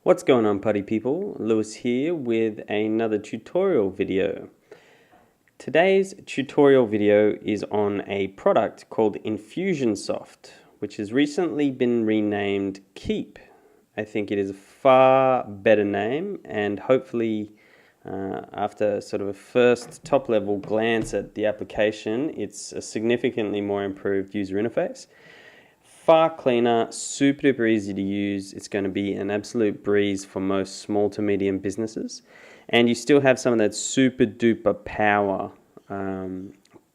What's going on, party people? Lewis here with another tutorial video. Today's tutorial video is on a product called Infusionsoft, which has recently been renamed Keap. I think it is a far better name, and hopefully after sort of a first top level glance at the application, it's a significantly more improved user interface. Far cleaner, super duper easy to use. It's going to be an absolute breeze for most small to medium businesses. And you still have some of that super duper power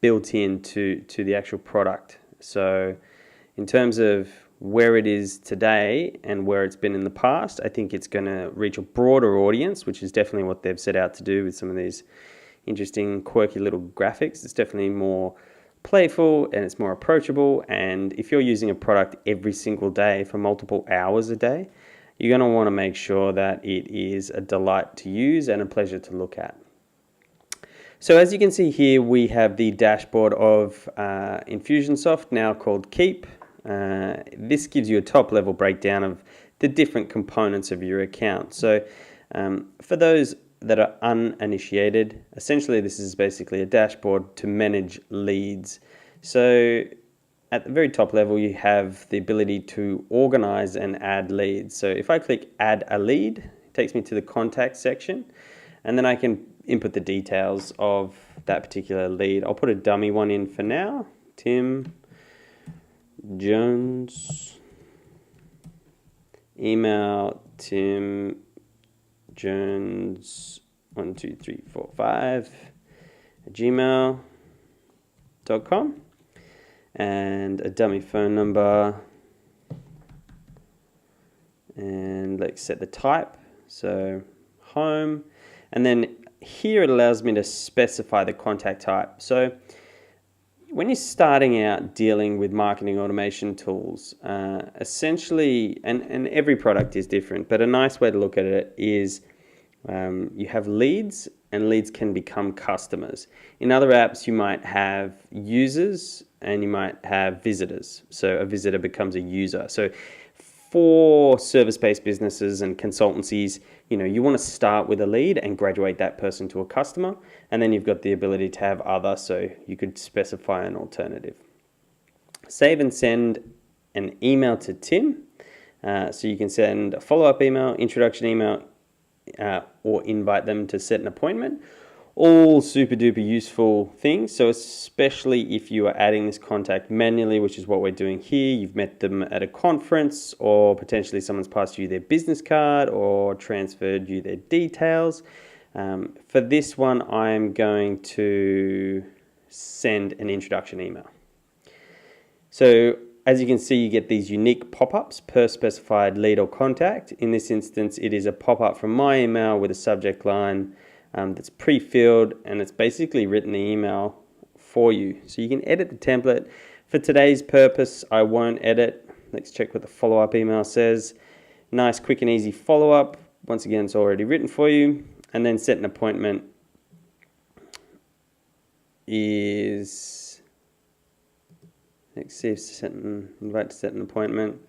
built into the actual product. So in terms of where it is today and where it's been in the past, I think it's going to reach a broader audience, which is definitely what they've set out to do with some of these interesting, quirky little graphics. It's definitely more playful and it's more approachable, and if you're using a product every single day for multiple hours a day, you're going to want to make sure that it is a delight to use and a pleasure to look at. So as you can see here, we have the dashboard of Infusionsoft, now called Keap. This gives you a top level breakdown of the different components of your account. So for those that are uninitiated, essentially this is basically a dashboard to manage leads. So at the very top level, you have the ability to organize and add leads. So if I click add a lead, it takes me to the contact section, and then I can input the details of that particular lead. I'll put a dummy one in for now. Tim Jones, email Tim Jones 12345 at gmail.com, and a dummy phone number, and let's set the type, so home, and then here it allows me to specify the contact type. So when you're starting out dealing with marketing automation tools, essentially, and every product is different, but a nice way to look at it is you have leads, and leads can become customers. In other apps, you might have users and you might have visitors. So a visitor becomes a user. So for service-based businesses and consultancies, you want to start with a lead and graduate that person to a customer, and then you've got the ability to have other, so you could specify an alternative. Save and send an email to Tim. So you can send a follow-up email, introduction email, or invite them to set an appointment. All super duper useful things. So especially if you are adding this contact manually, which is what we're doing here, you've met them at a conference, or potentially someone's passed you their business card or transferred you their details. For this one, I'm going to send an introduction email. So as you can see, you get these unique pop-ups per specified lead or contact. In this instance, it is a pop-up from my email with a subject line that's pre-filled, and it's basically written the email for you. So you can edit the template. For today's purpose, I won't edit. Let's check what the follow-up email says. Nice, quick and easy follow-up. Once again, it's already written for you. And then set an appointment is... Let's see if invite to set an appointment.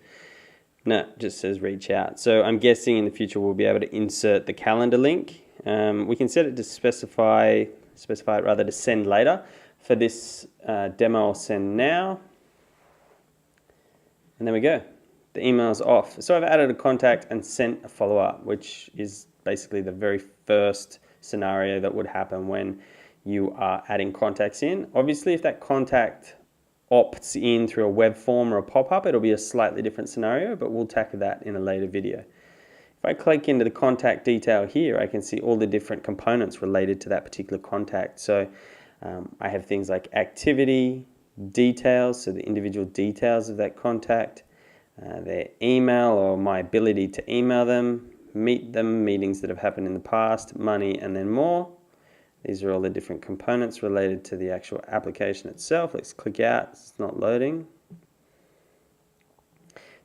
No, it just says reach out. So I'm guessing in the future we'll be able to insert the calendar link. We can set it to specify it rather to send later. For this demo, I'll send now. And there we go. The email's off. So I've added a contact and sent a follow-up, which is basically the very first scenario that would happen when you are adding contacts in. Obviously, if that contact opts in through a web form or a pop-up, it'll be a slightly different scenario, but we'll tackle that in a later video. If I click into the contact detail here, I can see all the different components related to that particular contact. So I have things like activity, details, so the individual details of that contact, their email or my ability to email them, meet them, meetings that have happened in the past, money, and then more. These are all the different components related to the actual application itself. Let's click out, it's not loading.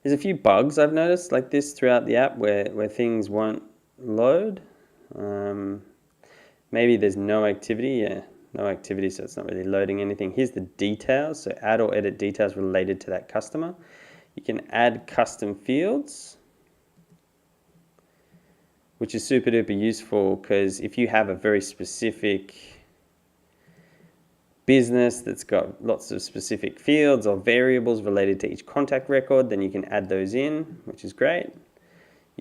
There's a few bugs I've noticed like this throughout the app where things won't load. Maybe there's no activity, no activity, so it's not really loading anything. Here's the details, so add or edit details related to that customer. You can add custom fields. which is super duper useful because if you have a very specific business that's got lots of specific fields or variables related to each contact record, then you can add those in, which is great.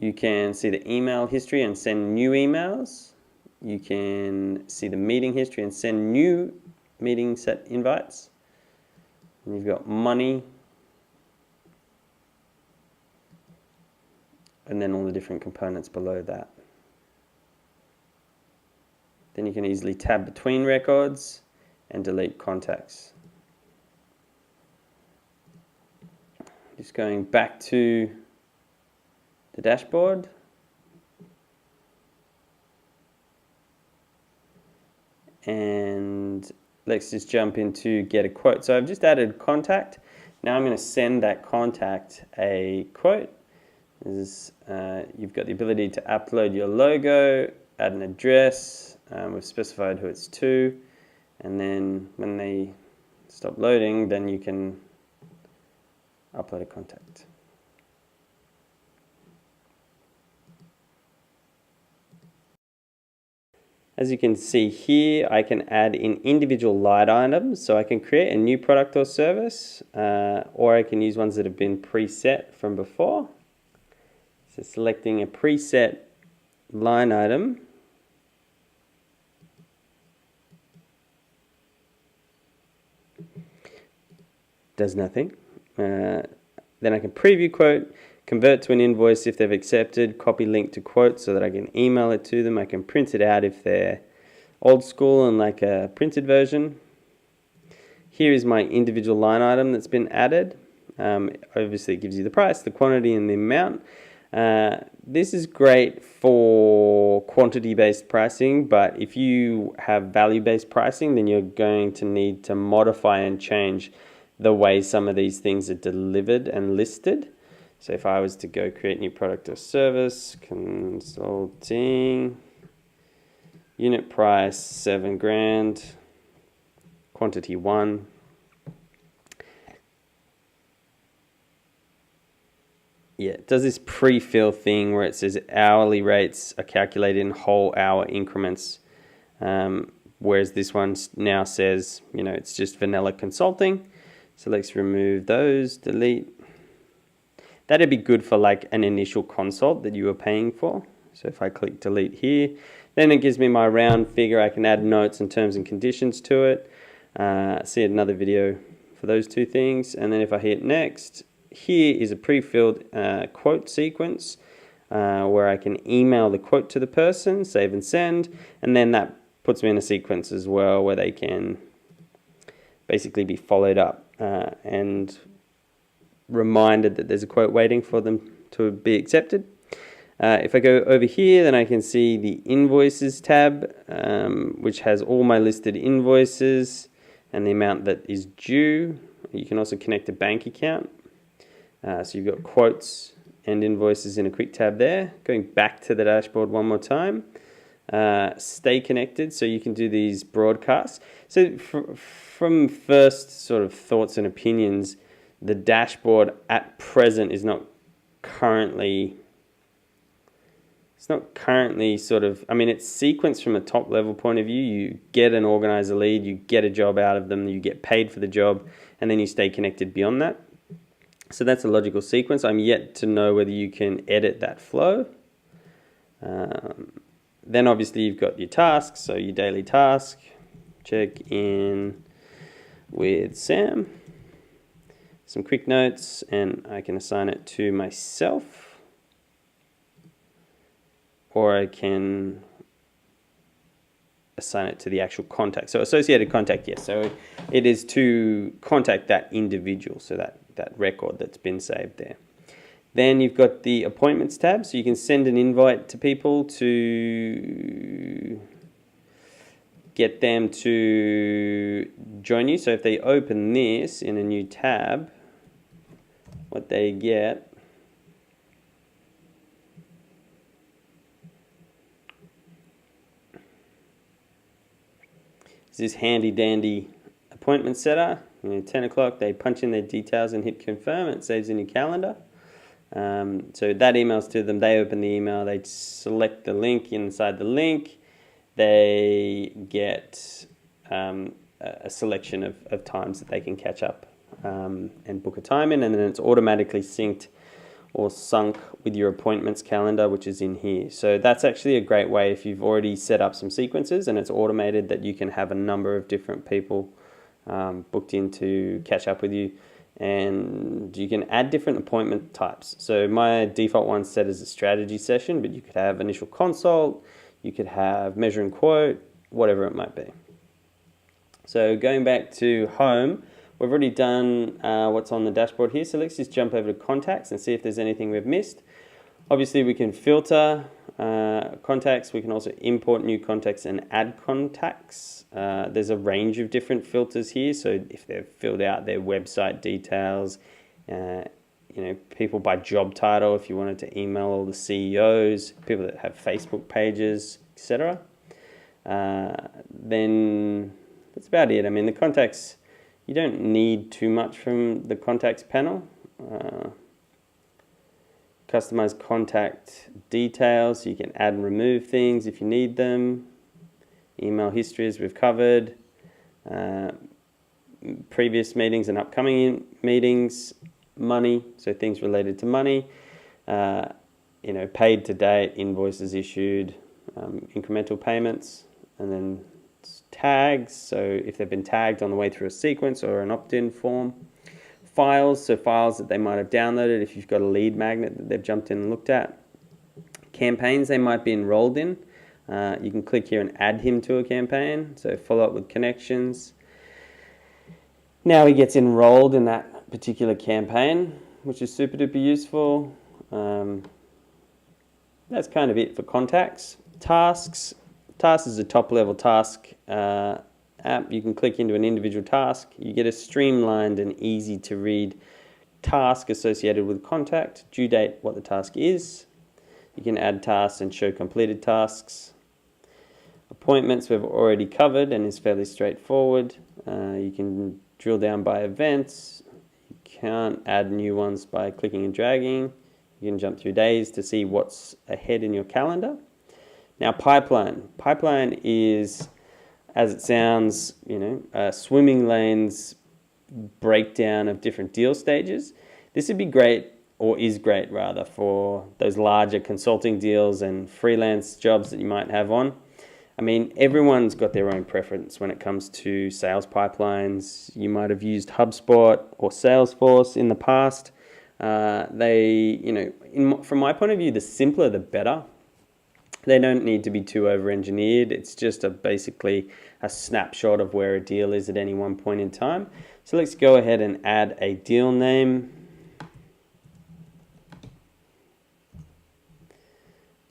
You can see the email history and send new emails. You can see the meeting history and send new meeting set invites. And you've got money, and then all the different components below that. Then you can easily tab between records and delete contacts. Just going back to the dashboard. And let's just jump into get a quote. So I've just added contact. Now I'm going to send that contact a quote. You've got the ability to upload your logo, add an address. We've specified who it's to. And then when they stop loading, then you can upload a contact. As you can see here, I can add in individual line items. So I can create a new product or service, or I can use ones that have been preset from before. So selecting a preset line item. Does nothing. Then I can preview quote, convert to an invoice if they've accepted, copy link to quote so that I can email it to them. I can print it out if they're old school and like a printed version. Here is my individual line item that's been added. Obviously it gives you the price, the quantity and the amount. This is great for quantity-based pricing, but if you have value-based pricing, then you're going to need to modify and change the way some of these things are delivered and listed. So if I was to go create new product or service, consulting, unit price 7 grand, quantity 1. Yeah, it does this pre-fill thing where it says hourly rates are calculated in whole hour increments, whereas this one now says, you know, it's just vanilla consulting. So let's remove those, delete. That'd be good for like an initial consult that you were paying for. So if I click delete here, then it gives me my round figure. I can add notes and terms and conditions to it. See another video for those two things. And then if I hit next, here is a pre-filled quote sequence where I can email the quote to the person, save and send, and then that puts me in a sequence as well where they can basically be followed up and reminded that there's a quote waiting for them to be accepted. If I go over here, then I can see the invoices tab, which has all my listed invoices and the amount that is due. You can also connect a bank account. So you've got quotes and invoices in a quick tab there. Going back to the dashboard one more time. Stay connected, so you can do these broadcasts. So from first sort of thoughts and opinions, the dashboard at present is not currently sort of, I mean, it's sequenced from a top level point of view. You get an organizer lead, you get a job out of them, you get paid for the job, and then you stay connected beyond that. So that's a logical sequence. I'm yet to know whether you can edit that flow. Then obviously you've got your tasks, so your daily task, check in with Sam, some quick notes, and I can assign it to myself, or I can assign it to the actual contact. So associated contact, yes, so it is to contact that individual, so that record that's been saved there. Then you've got the appointments tab, so you can send an invite to people to get them to join you. So if they open this in a new tab, what they get is this handy dandy appointment setter. 10 o'clock, they punch in their details and hit confirm. It saves in your calendar. So that emails to them, they open the email, they select the link. Inside the link, they get a selection of times that they can catch up and book a time in, and then it's automatically synced or sunk with your appointments calendar, which is in here. So that's actually a great way if you've already set up some sequences and it's automated, that you can have a number of different people booked in to catch up with you, and you can add different appointment types. So my default one's set as a strategy session, but you could have initial consult, you could have measure and quote, whatever it might be. So going back to home, we've already done what's on the dashboard here, so let's just jump over to contacts and see if there's anything we've missed. Obviously we can filter contacts, we can also import new contacts and add contacts. There's a range of different filters here, so if they've filled out their website details, people by job title, if you wanted to email all the CEOs, people that have Facebook pages, etc. Then that's about it. I mean, the contacts, you don't need too much from the contacts panel. Customize contact details, so you can add and remove things if you need them. Email histories we've covered. Previous meetings and upcoming meetings. Money, so things related to money. Paid to date, invoices issued, incremental payments, and then tags, so if they've been tagged on the way through a sequence or an opt-in form. Files, so files that they might have downloaded if you've got a lead magnet that they've jumped in and looked at. Campaigns they might be enrolled in. You can click here and add him to a campaign, so follow up with connections. Now he gets enrolled in that particular campaign, which is super duper useful. That's kind of it for contacts. Tasks. Tasks is a top level task app. You can click into an individual task. You get a streamlined and easy to read task associated with contact, due date, what the task is. You can add tasks and show completed tasks. Appointments we've already covered and is fairly straightforward. You can drill down by events. You can't add new ones by clicking and dragging. You can jump through days to see what's ahead in your calendar. Now pipeline. Pipeline is, as it sounds, swimming lanes breakdown of different deal stages. This would be great, or is great rather, for those larger consulting deals and freelance jobs that you might have on. I mean, everyone's got their own preference when it comes to sales pipelines. You might have used HubSpot or Salesforce in the past. From my point of view, the simpler the better. They don't need to be too over-engineered. It's just basically a snapshot of where a deal is at any one point in time. So let's go ahead and add a deal name.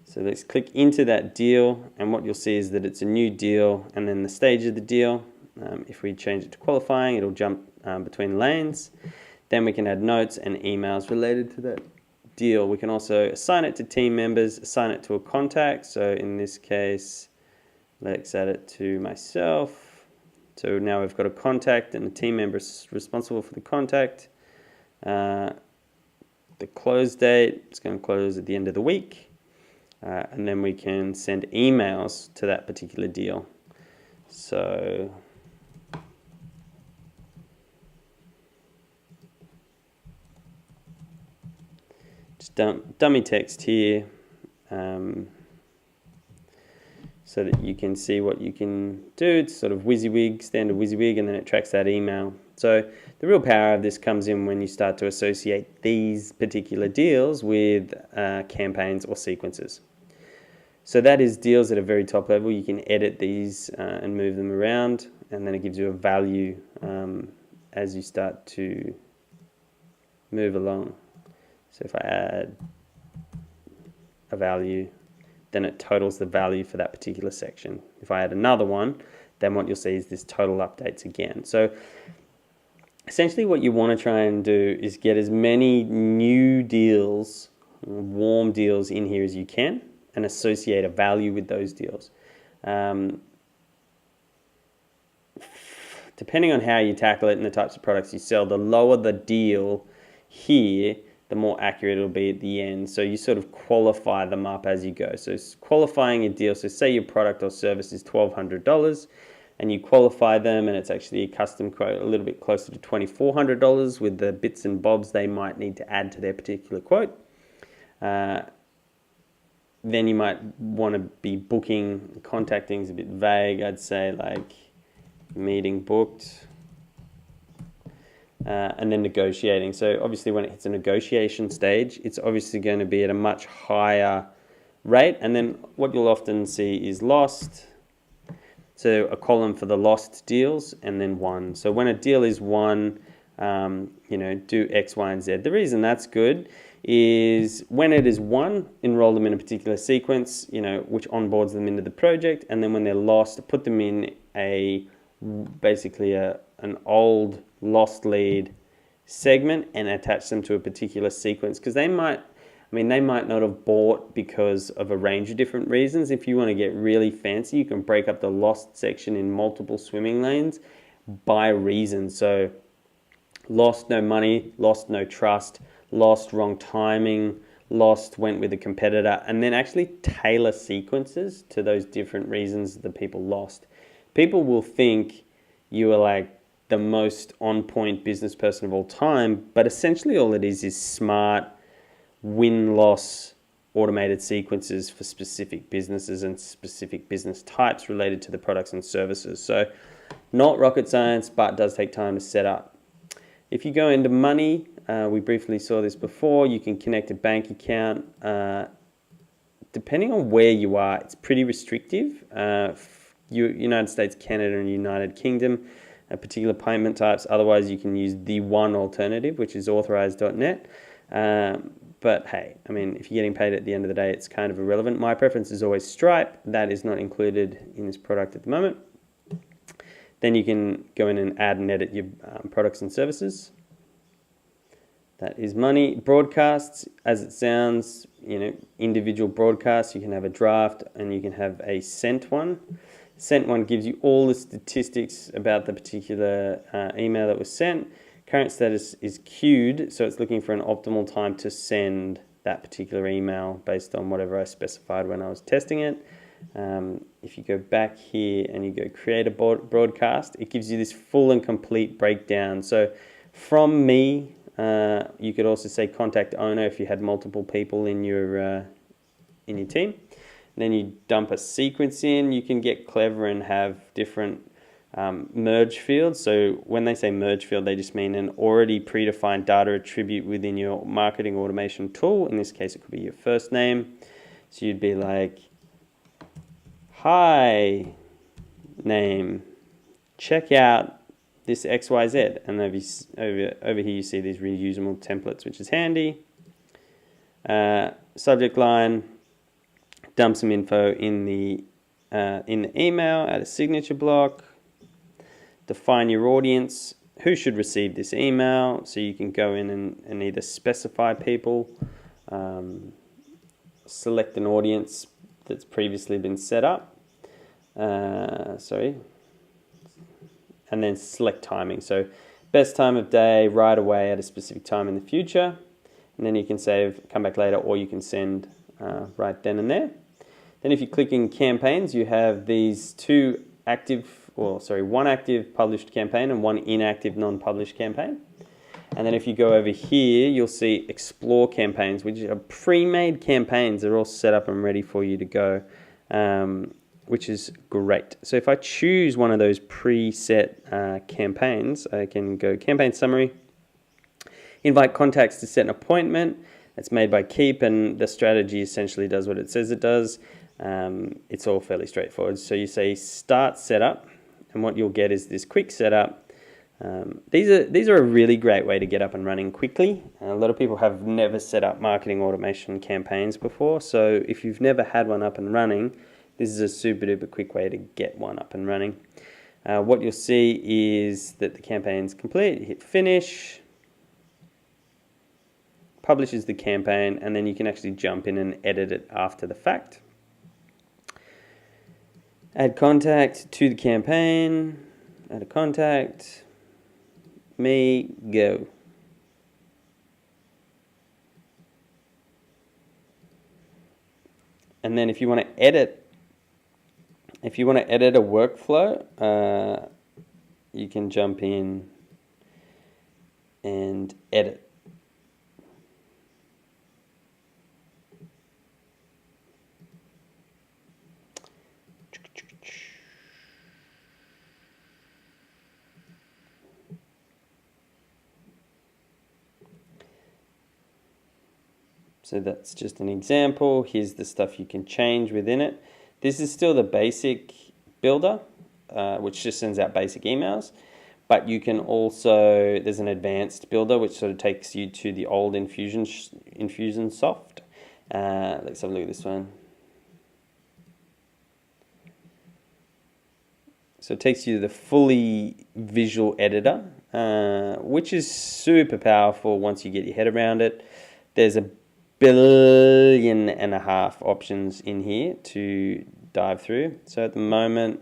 So let's click into that deal, and what you'll see is that it's a new deal and then the stage of the deal. If we change it to qualifying, it'll jump between lanes. Then we can add notes and emails related to that deal. We can also assign it to team members, assign it to a contact. So in this case, let's add it to myself. So now we've got a contact and a team member responsible for the contact. The close date, it's going to close at the end of the week. And then we can send emails to that particular deal. So just dummy text here, so that you can see what you can do. It's sort of WYSIWYG, standard WYSIWYG, and then it tracks that email. So the real power of this comes in when you start to associate these particular deals with campaigns or sequences. So that is deals at a very top level. You can edit these and move them around, and then it gives you a value as you start to move along. So if I add a value, then it totals the value for that particular section. If I add another one, then what you'll see is this total updates again. So essentially what you want to try and do is get as many new deals, warm deals in here as you can, and associate a value with those deals. Depending on how you tackle it and the types of products you sell, the lower the deal here, the more accurate it'll be at the end. So you sort of qualify them up as you go. So qualifying a deal, so say your product or service is $1,200 and you qualify them and it's actually a custom quote a little bit closer to $2,400 with the bits and bobs they might need to add to their particular quote. Then you might want to be booking, contacting is a bit vague, I'd say like meeting booked. And then negotiating. So obviously when it hits a negotiation stage, it's obviously going to be at a much higher rate. And then what you'll often see is lost. So a column for the lost deals and then won. So when a deal is won, do X, Y, and Z. The reason that's good is when it is won, enroll them in a particular sequence, which onboards them into the project. And then when they're lost, put them in basically an old lost lead segment and attach them to a particular sequence, because they might not have bought because of a range of different reasons. If you want to get really fancy, you can break up the lost section in multiple swimming lanes by reason. So lost no money, lost no trust, lost wrong timing, lost went with a competitor, and then actually tailor sequences to those different reasons the people lost. People will think you are like the most on-point business person of all time, but essentially all it is smart win-loss automated sequences for specific businesses and specific business types related to the products and services. So not rocket science, but does take time to set up. If you go into money, we briefly saw this before, you can connect a bank account. Depending on where you are, it's pretty restrictive. United States, Canada, and United Kingdom, particular payment types. Otherwise, you can use the one alternative, which is authorized.net. But hey, if you're getting paid at the end of the day, it's kind of irrelevant. My preference is always Stripe. That is not included in this product at the moment. Then you can go in and add and edit your products and services. That is money. Broadcasts, as it sounds, individual broadcasts. You can have a draft and you can have a sent one. Sent one gives you all the statistics about the particular email that was sent. Current status is queued, so it's looking for an optimal time to send that particular email based on whatever I specified when I was testing it. If you go back here and you go create a broadcast, it gives you this full and complete breakdown. So from me, you could also say contact owner if you had multiple people in your team. And then you dump a sequence in. You can get clever and have different merge fields. So when they say merge field, they just mean an already predefined data attribute within your marketing automation tool. In this case, it could be your first name. So you'd be like, hi, name, check out this XYZ. And over here you see these reusable templates, which is handy. Subject line, dump some info in the email, add a signature block, define your audience, who should receive this email, so you can go in and either specify people, select an audience that's previously been set up, and then select timing. So best time of day, right away at a specific time in the future, and then you can save, come back later, or you can send right then and there. Then if you click in campaigns, you have these one active published campaign and one inactive non-published campaign. And then if you go over here, you'll see explore campaigns, which are pre-made campaigns. They're all set up and ready for you to go, which is great. So if I choose one of those preset campaigns, I can go campaign summary, invite contacts to set an appointment. It's made by Keap, and the strategy essentially does what it says it does. It's all fairly straightforward. So you say start setup, and what you'll get is this quick setup. These are a really great way to get up and running quickly. A lot of people have never set up marketing automation campaigns before, so if you've never had one up and running, this is a super duper quick way to get one up and running. What you'll see is that the campaign's complete. You hit finish, publishes the campaign, and then you can actually jump in and edit it after the fact. Add contact to the campaign, add a contact, me, go. And then if you want to edit a workflow, you can jump in and edit. So that's just an example. Here's the stuff you can change within it. This is still the basic builder, which just sends out basic emails. But you can also, there's an advanced builder, which sort of takes you to the old Infusionsoft. Let's have a look at this one. So it takes you to the fully visual editor, which is super powerful once you get your head around it. There's 1.5 billion options in here to dive through. So at the moment,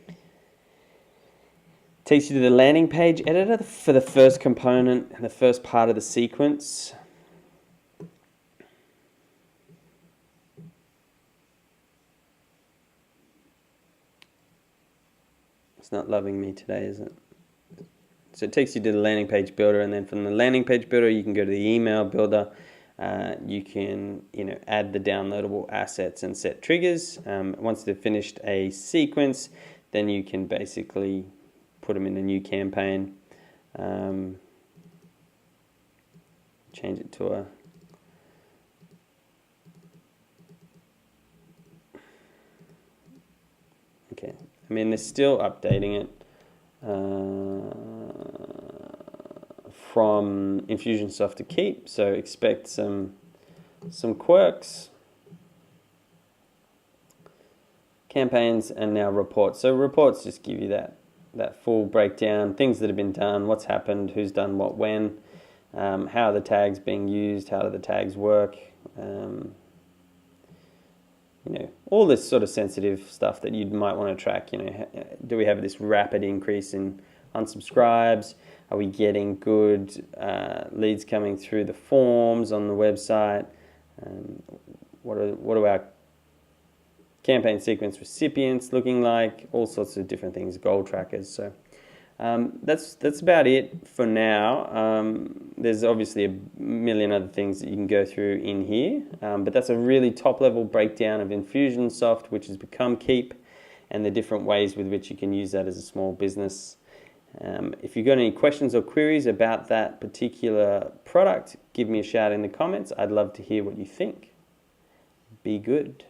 it takes you to the landing page editor for the first component and the first part of the sequence. It's not loving me today, is it? So it takes you to the landing page builder, and then from the landing page builder, you can go to the email builder. You can add the downloadable assets and set triggers. Once they've finished a sequence, then you can basically put them in a new campaign. Change it to a okay. I mean, they're still updating it from Infusionsoft to Keap, so expect some quirks. Campaigns and now reports. So reports just give you that full breakdown, things that have been done, what's happened, who's done what when, how are the tags being used, how do the tags work, all this sort of sensitive stuff that you might want to track. Do we have this rapid increase in unsubscribes? Are we getting good leads coming through the forms on the website? What are our campaign sequence recipients looking like? All sorts of different things, goal trackers. So that's about it for now. There's obviously a million other things that you can go through in here, but that's a really top-level breakdown of Infusionsoft, which has become Keap, and the different ways with which you can use that as a small business. If you've got any questions or queries about that particular product, give me a shout in the comments. I'd love to hear what you think. Be good.